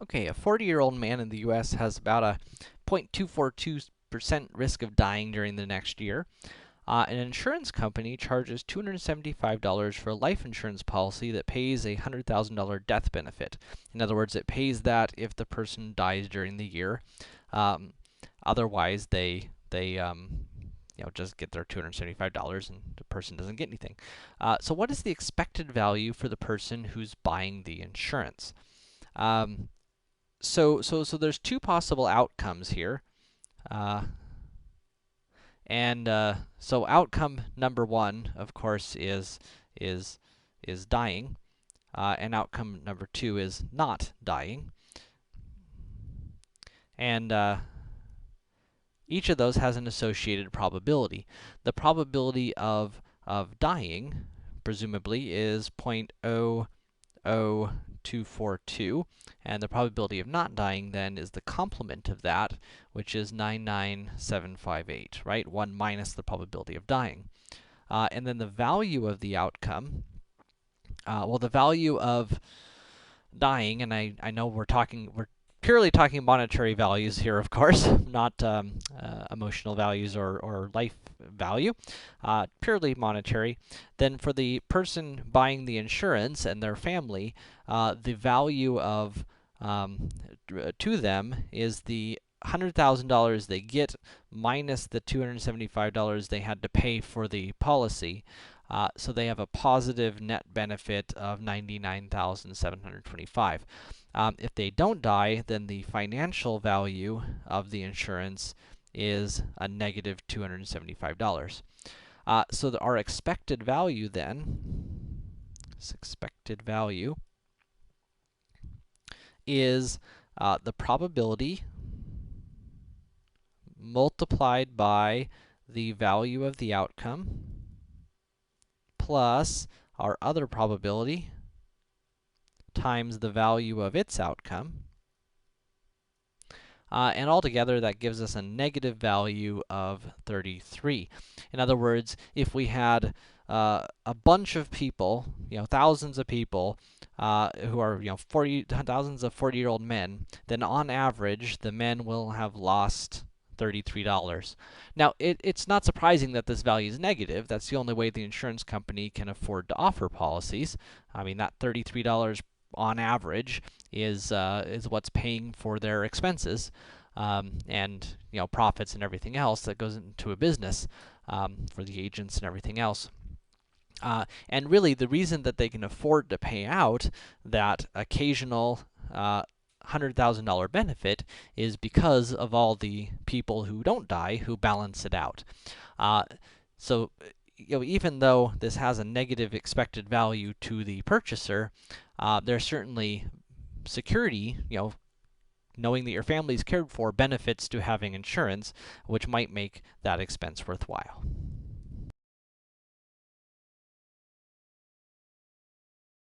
Okay, a 40-year-old man in the U.S. has about a 0.242% risk of dying during the next year. An insurance company charges $275 for a life insurance policy that pays a $100,000 death benefit. In other words, it pays that if the person dies during the year. Um, Otherwise, they just get their $275 and the person doesn't get anything. So what is the expected value for the person who's buying the insurance? Um, so there's two possible outcomes here. Uh, so outcome number one, of course, is is dying, and outcome number two is not dying. And each of those has an associated probability. The probability of dying, presumably, is 0.00242, and the probability of not dying then is the complement of that, which is 99758, right? 1 minus the probability of dying. And then the value of the outcome, well, the value of dying, and I know we're purely talking monetary values here, of course, not emotional values or life value, purely monetary. Then for the person buying the insurance and their family, the value of to them is the $100,000 they get minus the $275 they had to pay for the policy. So they have a positive net benefit of $99,725. If they don't die, then the financial value of the insurance is a negative $275. So our expected value then, is the probability multiplied by the value of the outcome plus our other probability times the value of its outcome. And altogether, that gives us a negative value of 33. In other words, if we had a bunch of people, thousands of people, who are, thousands of 40-year-old men, then on average, the men will have lost $33. Now, it's not surprising that this value is negative. That's the only way the insurance company can afford to offer policies. I mean, that $33 on average is what's paying for their expenses, and profits and everything else that goes into a business, for the agents and everything else. And really, the reason that they can afford to pay out that occasional $100,000 benefit is because of all the people who don't die who balance it out. So, even though this has a negative expected value to the purchaser, there's certainly security, knowing that your family's cared for benefits to having insurance, which might make that expense worthwhile.